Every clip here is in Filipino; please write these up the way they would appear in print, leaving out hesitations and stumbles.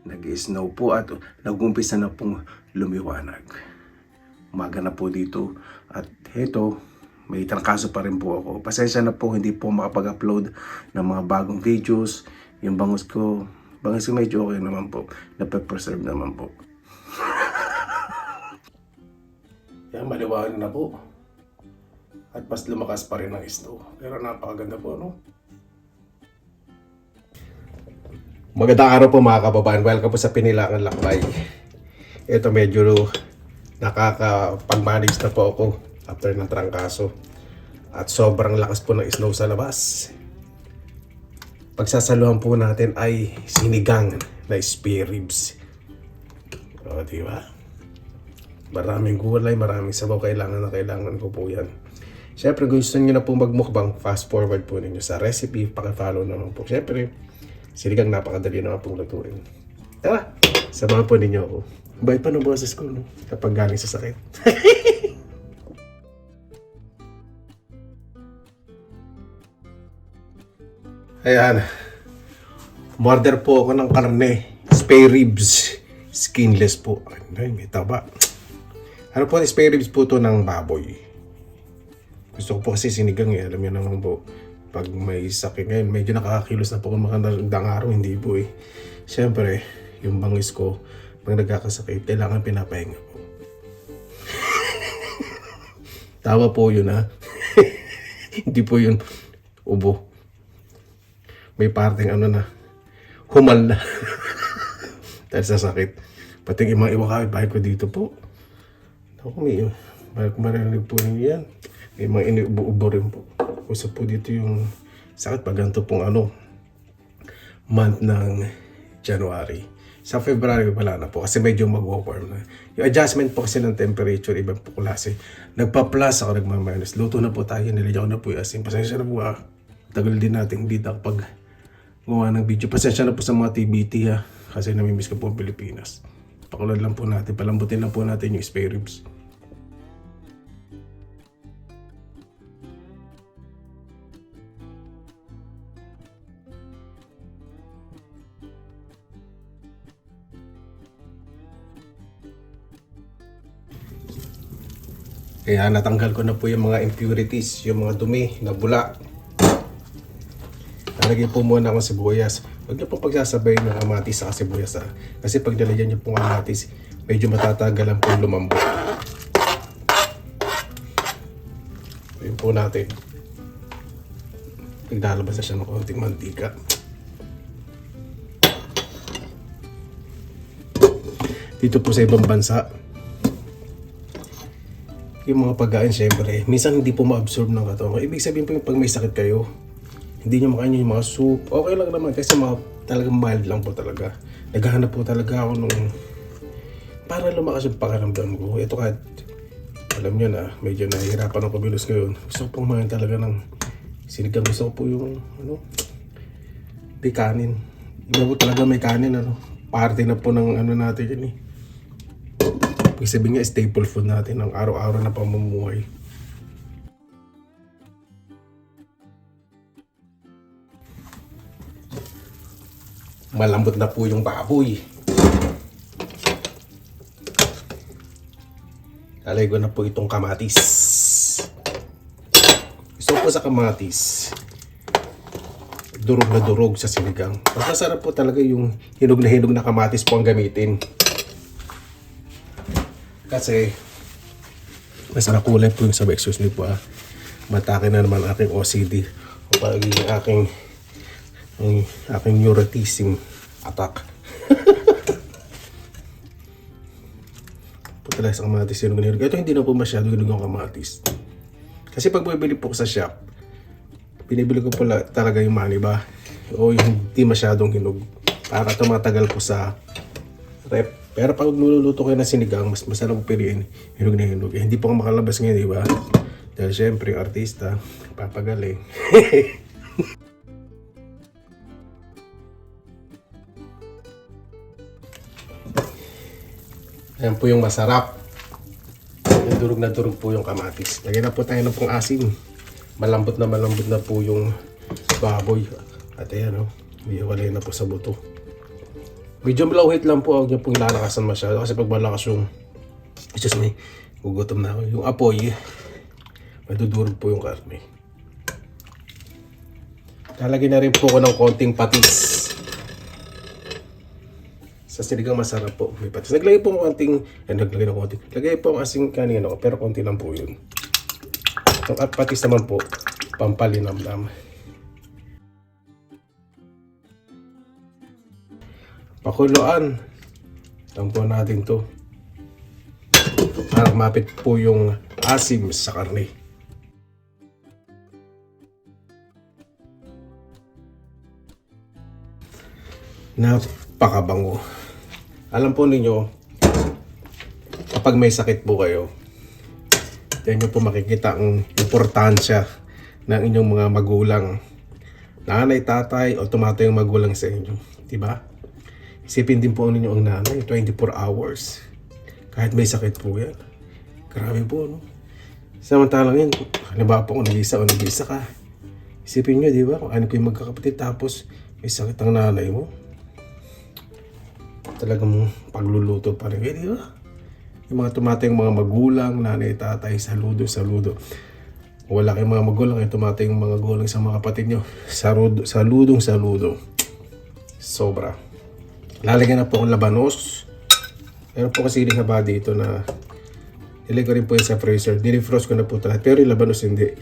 nag-snow po at nag-umpisa na pong lumiwanag. Umaga na po dito at heto, may trangkaso pa rin po ako. Pasensya na po, hindi po makapag-upload ng mga bagong videos. Yung bangus ko medyo okay naman po. Nape-preserve naman po. Yan, maliwanag na po. At mas lumakas pa rin ang snow. Pero napakaganda po, no? Magandang araw po mga kababayan. Welcome po sa Pinilangan Lakbay. Ito medyo nakakapag-manage na po ako after ng trangkaso. At sobrang lakas po ng snow sa labas. Pagsasaluhan po natin ay sinigang na spare ribs. O, diba? Maraming gulay, maraming sabaw. Kailangan ko po yan. Siyempre, gusto nyo na po magmukbang, fast forward po ninyo sa recipe. Pakifollow naman po. Siyempre, sinigang napakadali naman pong lutuin. Tara, samahan po ninyo ako. Bait pa ng boses ko, no? Kapag galing sa sakit. Ayan. Order po ako ng karne. Spare ribs. Skinless po. Ay, may taba. Ano po, spare ribs po to ng baboy. Gusto ko po kasi sinigang eh. Alam niyo naman po, pag may sakit ngayon, medyo nakakakilos na po kung makandang araw. Hindi po eh. Siyempre, yung bangis ko, pag nagkakasakit, kailangan pinapahinga po. Tawa po yun ha. Hindi po yun ubo. May parting ano na, humal na. Dahil sa sakit. Pati yung mga ibang kapitbahay ko dito po. Ako may marinig po ninyo yan. May mga iniubo-ubo rin po. Usap po dito yung sakit pag ganito pong month ng January. Sa February wala na po kasi medyo mag-warm na. Yung adjustment po kasi ng temperature, ibang po klase. Nagpa-plus ako, nagma-minus. Luto na po tayo, nilagyan ko na po yung asin. Pasensya na po tagal din natin hindi nakapag gawa ng video. Pasensya na po sa mga TBT ha. Kasi namimiss ko po ang Pilipinas. Pakulad lang po natin, palambutin lang po natin yung spare ribs. Kaya natanggal ko na po yung mga impurities, yung mga dumi na bula. Nalagyan po muna akong sibuyas. Huwag niyo pong pagsasabay ng kamatis sa sibuyas ha. Kasi pag nalagyan niyo pong kamatis, medyo matatagalan po lumambot. Ayun po natin. Naglalabas na siya ng konting mantika. Dito po sa ibang bansa, yung mga pagkain syempre, minsan hindi po ma-absorb ng katawan. Ibig sabihin po yung pag may sakit kayo, hindi nyo makain yung mga soup, okay lang naman kasi talagang mild lang po talaga. Naghahanap po talaga ako nung para lumakas yung pakiramdam ko. Ito kahit, alam nyo na, medyo nahihirapan ako kumilos ngayon. Gusto ko pong kumain talaga ng sinigang. Gusto ko po yung, may kanin. Iba po talaga may kanin, Parte na po ng natin yun eh. Ibig sabihin nga, staple food natin ng araw-araw na pamumuhay. Malambot na po yung baboy. Lalagay ko na po itong kamatis. Gusto ko po sa kamatis, durog na durog sa sinigang. Masasarap po talaga yung hinog na kamatis po ang gamitin. Kasi mas nakulay po yung sabi. Excuse me po matake na naman aking OCD o pagiging aking neuroticism attack. Pagkalay sa kamatis yung hinog. Ito hindi na po masyado hinog ang kamatis. Kasi pag bumibili po ko sa shop, pinibili ko po talaga yung maniba o yung hindi masyadong hinog para tumatagal po sa rep. Pero pag niluluto kayo ng sinigang, mas masarap piliin hinog na hinog. Hindi po ako makalabas ngayon, di ba? Dahil syempre, artista, papagaling. Ayan po yung masarap. Yung durog na durog po yung kamatis. Lagyan na po tayo ng pong asin. Malambot na po yung baboy. At ayan, may walay na po sa buto. Medyo low heat lang po, huwag niyo pong ilalakasan masyado kasi pag malakas yung, excuse me, gugutom na ako. Yung apoy, madudurog po yung karne. Lalagyan na rin po ko ng konting patis. Sa sinigang masarap po, may patis. Naglagay po ng konting, naglagay ng konting. Lagay po ang asing kanin, pero konti lang po yun. At patis naman po, pampalinamnam. Pakuluan. Lang po natin to. Para mapit po yung asim sa karne. Napakabango. Alam po ninyo, kapag may sakit po kayo, yan nyo po makikita ang importansya ng inyong mga magulang. Nanay, tatay, o tumatay yung magulang sa inyo. Diba? Isipin din po ninyo ang nanay, 24 hours. Kahit may sakit po yan. Grabe po, no? Samantalang yan, halimbawa po kung nag-isa o nag-isa ka. Isipin nyo, di ba? Kung ano ko yung magkakapatid tapos may sakit ang nanay mo. Talagang pagluluto pa rin, di ba? Yung mga tumatay yung mga magulang, nanay, tatay, saludo, saludo. Wala kayong mga magulang, yung tumatay yung mga magulang sa mga kapatid nyo. Saludong, saludo. Sobra. Lalagyan na po ang labanos. Meron po kasi sa body ito na nilagay ko rin po yun sa freezer. Dinifrost ko na po lahat. Pero yung labanos hindi.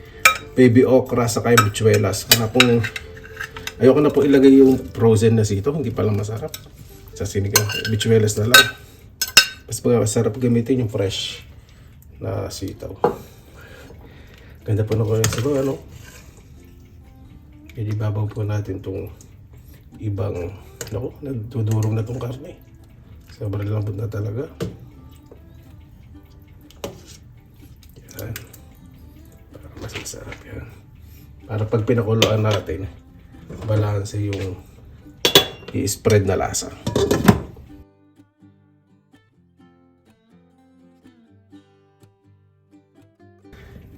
Baby okra sa kay bichuelas. Kaya pong ayoko na po ilagay yung frozen na sito. Hindi pala masarap. Sa sinigang. Bichuelas na lang. Mas masarap gamitin yung fresh na sitaw. Ganda po na ko yung sabaw, ano? Kaya babaw po natin itong ibang, naku, nagdudurong na itong karne. Sobrang lambot na talaga. Yan. Para mas masarap yan. Para pag pinakuluan natin, balanse yung i-spread na lasa.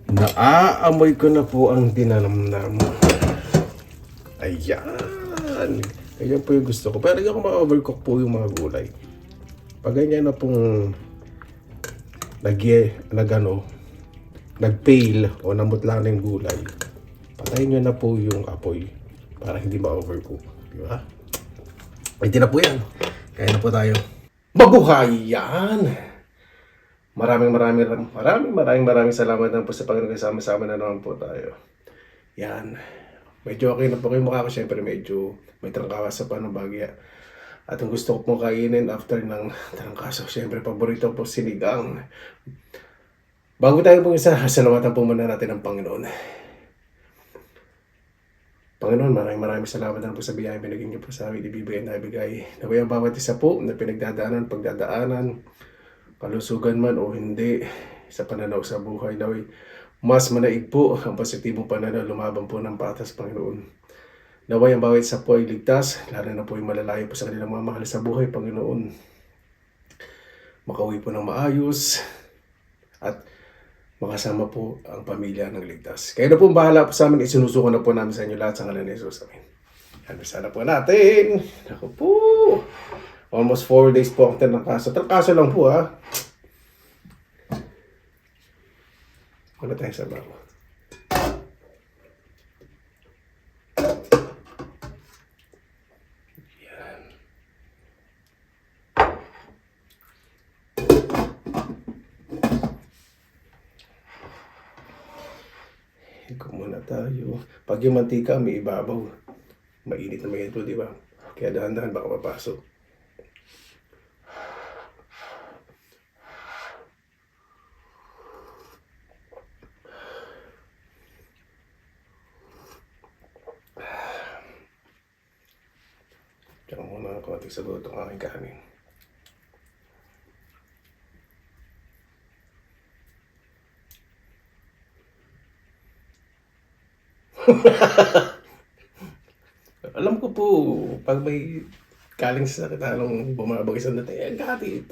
Naaamoy ko na po ang dinanamnam. Ayan. Ayan po yung gusto ko. Pero hindi ako ma-overcook po yung mga gulay. Pag ganyan na pong nag-pale o namutla na yung gulay, patayin nyo na po yung apoy para hindi ma-overcook. Di ba? Pwede na po yan. Kaya na po tayo. Mabuhay yan! Maraming salamat na po sa pagkakasama-sama na naman po tayo. Yan. Medyo okay na po kayo mukha ko. Siyempre medyo may trangkaso pa ng bagya. At ang gusto ko pong kainin after ng trangkaso, siyempre paborito po sinigang. Bago tayo po isa, salamatan po muna natin ang Panginoon. Panginoon, maraming salamat na po sa biyaya binigyan niyo po sa amin, ibibigay na ibigay. Naway ang bawat isa po na pagdadaanan, kalusugan man o hindi, sa pananaw sa buhay, naway mas manaig po ang positibong pananaw, lumaban po ng patas, Panginoon. Naway ang bawat isa po ay ligtas, lalo na po yung malalayo po sa kanilang mga mahal sa buhay, Panginoon. Makauwi po ng maayos at makasama po ang pamilya ng ligtas. Kayo na po bahala po sa amin, isinusuko na po namin sa inyo lahat sa ngalan ni Jesus. Amen. Yan, sana po natin. Ako po. Almost 4 days po ang trangkaso. Trangkaso lang po, ha. Wala tayo sa bago. Yan. Ikaw muna tayo. Pag yung mantika may ibabaw, mainit na mainit po, di ba? Kaya dahan-dahan baka mapasok. Tsaka muna ang konting sagot ang aking kanin. Alam ko po, pag may kaling sa sakit, anong bumabagay sa natin, gatit.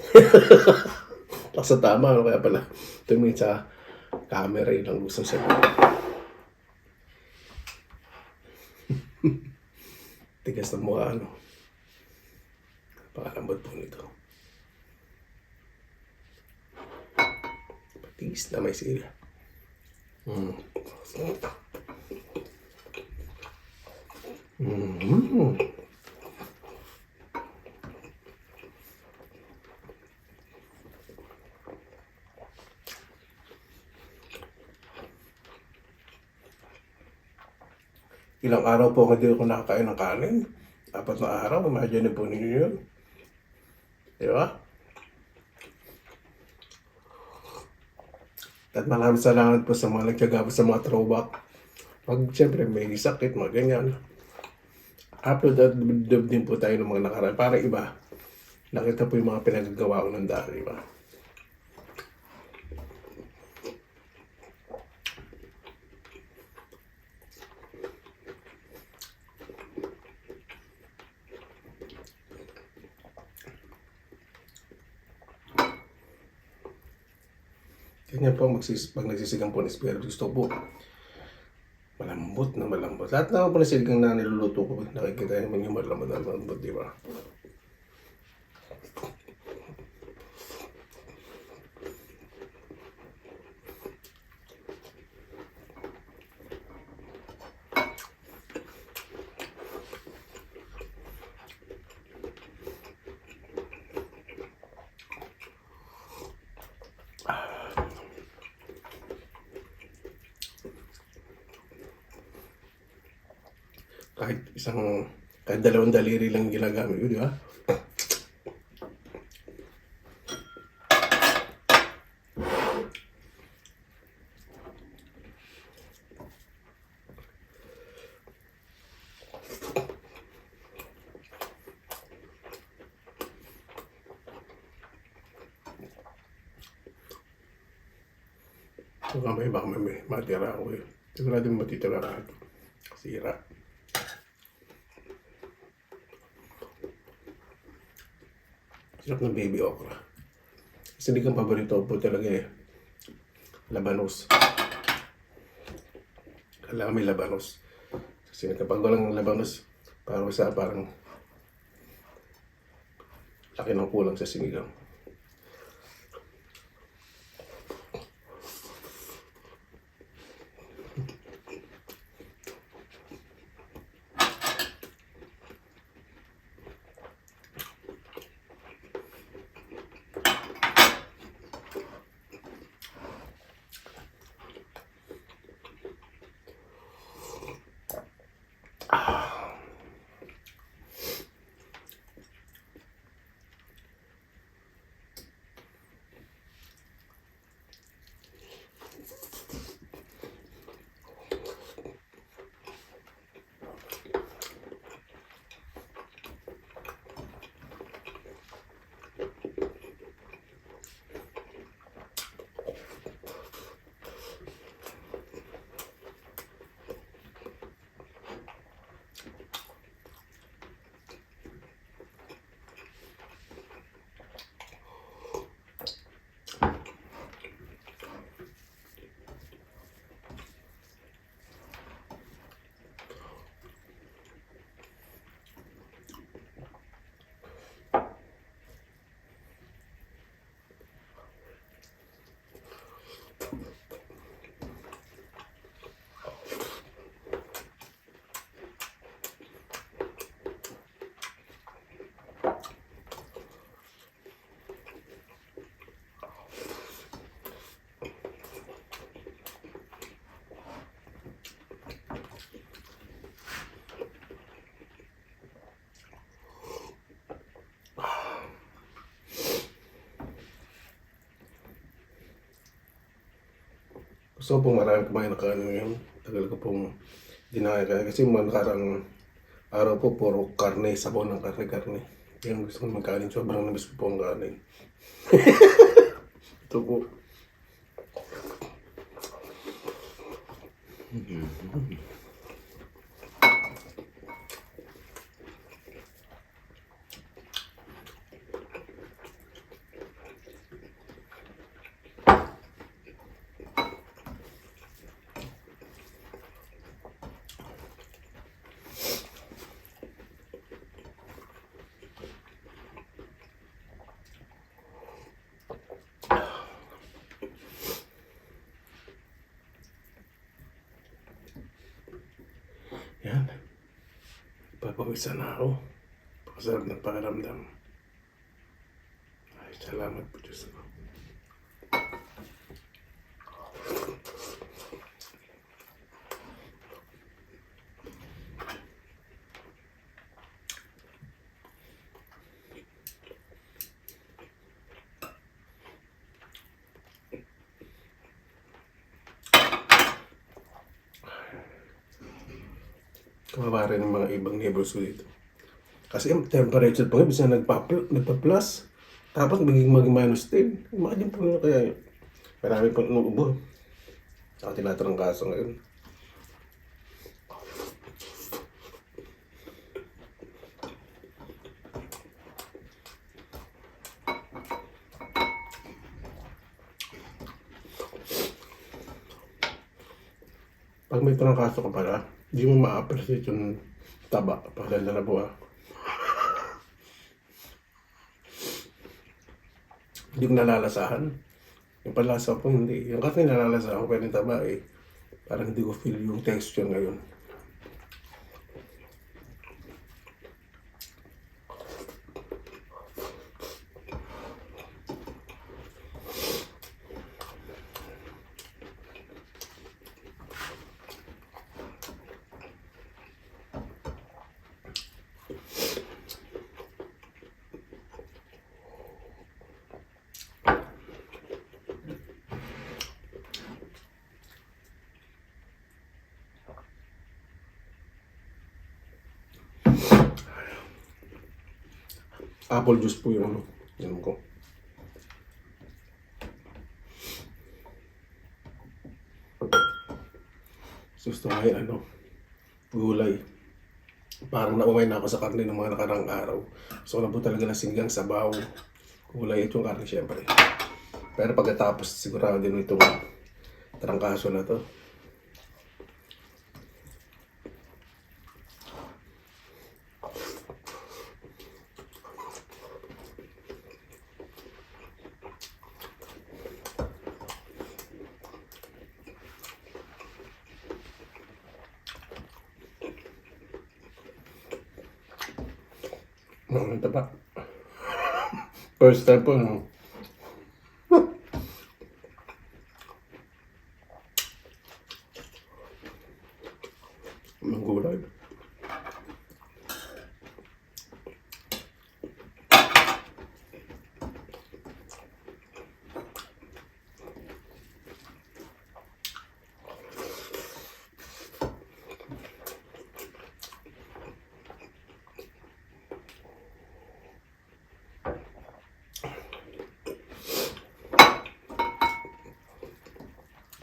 Sa tama, kaya pala tumingin sa camera yun ang gusto sa tigas ng mukha, ano. Pakalambot po nito. Patis na may sila. Ilang araw po hindi ako nakakain ng kanin. 4 na araw, imagine po ninyo yun. Di ba? At maraming salamat po sa mga nagtyaga po sa mga throwback. Pag siyempre may sakit, mga ganyan. Upload at din po tayo ng mga nakaraan. Para iba, nakita po yung mga pinagagawa ko ng dati, di ba? Ganyan po pag nagsisigang po ng espiritu, gusto po malambot na malambot. Lahat na po na siligang na niluluto ko, nakikita naman yung malambot na malambot, di ba? Kahit dalawang daliri lang ginagamit ko, di ba? Baka may matira ako eh. Sigurado matitira ka ito. Sira. Sarap ng baby okra. Kasi hindi kang paborito po talaga eh. Labanos. Kailangan may labanos. Kasi kapag walang labanos, parang laki ng kulang sa sinigang. Gusto ko pong maraming kumain na kanin ngayon. Tagal ko pong dinakain kasi mga nakarang araw po puro karne, sabaw ng karne. Kaya gusto ko magkanin. Sobrang nabis ko po ang kanin. Ito po. Napawisan na ako. Pakasarap ng pakiramdam. Ay, salamat po Diyos ko. Kawawa rin ng mga ibang neighbors ko dito. Kasi ang temperature pa nga, bisa nagpa-plus. Tapos maging -10. Imagine po na kaya yun. Marami pang inuubo. Saka tinatrangkaso ngayon. Pag may trangkaso ka pala, hindi mo ma-appreciate yung taba pag lalabo ah. Hindi ko nalalasahan. Yung palasa ko hindi. Yung kasi nalalasahan ko pero yung taba eh. Parang hindi ko feel yung texture ngayon. Apple juice po yung inom ko. Gusto ko yung gulay. Parang naumay na ako sa karne ng mga nakarang araw. So na po talaga ng singgang sabaw. Gulay at yung karne syempre. Pero pagkatapos sigurado din itong trangkaso na to. Ito pa. First time po, no? Ang gulay.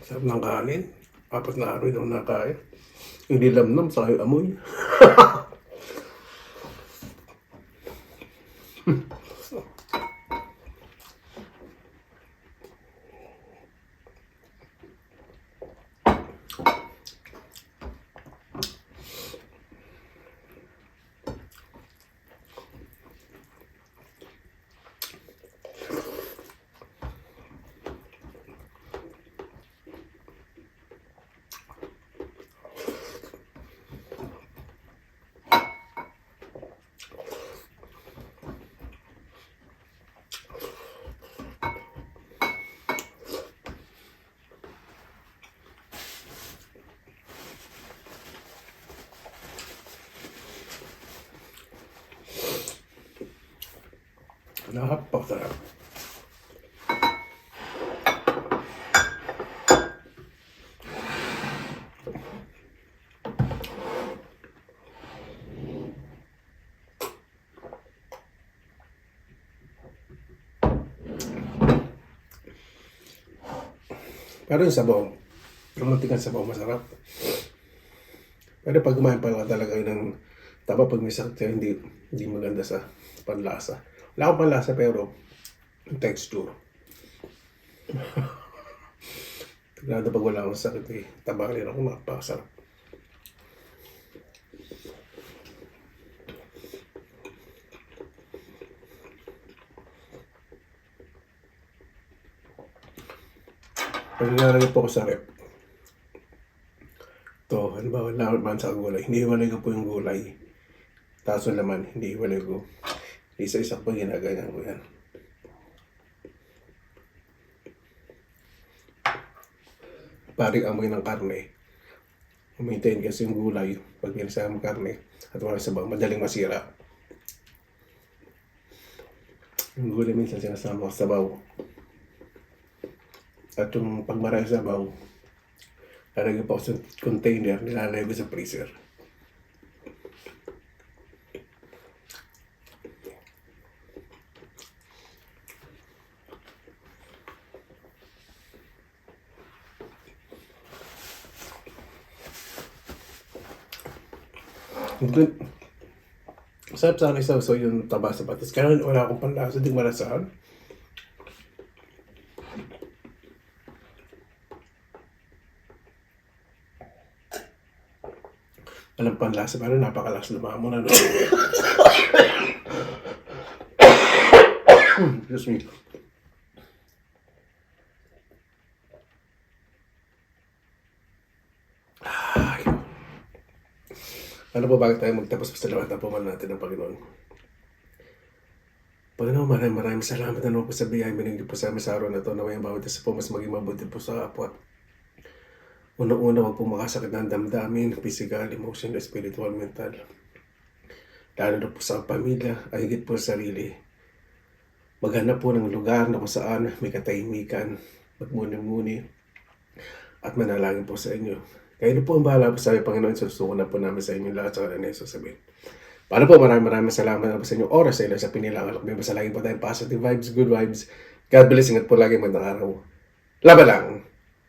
Sarap ng kanin. Apat na araw daw nakain. Hindi lamnam sa kayo amoy. Napakasarap. Pero yung sabaw, yung muntikan sabaw masarap. Pero pag kumain pa lang talaga yun ng taba pag may sakit, hindi maganda sa panlasa. Wala akong panlasa pero yung texture. Tignan pag wala akong sakit eh, taba rin ako makapakasarap. Pag nilalagay po ko sa rep, ito, halimbawa laman sa gulay, hinihiwalay ko po yung gulay. Taso naman, hindi iwalay ko. Isa-isa po ginaganyan ko yan. Paring amoy ng karne. Umintayin kasi yung gulay pag nilasama karne at wala sabaw, madaling masira. Yung gulay minsan sinasama ko sa sabaw. At yung pag marami sabaw, lalagay pa ko sa container, nilalagay ko sa freezer. Good. Sarap sana isaw-saw yung taba sa patis. Kaya wala akong panlasa, di malasahan. Walang panlasa, pero napakalakas lumamon. Ano? Excuse me. Ano po, bakit tayo magtapos pa sa lahat ng pumal natin ng Panginoon? Panginoon, maraming salamat na naman po sa biyay. Binigay po sa amin sa araw na ito na may bawat isa po mas maging mabuti po sa kapwa. Unang-una, wag po makasakit ng damdamin, physical, emotional, spiritual, mental. Lalo na po sa pamilya, ay higit po sa sarili. Maghanap po ng lugar na kung saan may katahimikan, magmuni-muni, at manalangin po sa inyo. Kaya po ang bahala po sa amin, Panginoon, susuko na po namin sa inyo lahat sa kanila sasabihin. Paano po, maraming salamat na po sa inyong oras sa inyo sa pinilangan. May basta lagi po tayong positive vibes, good vibes. God bless, ingat po lagi, magandang araw. Laban lang!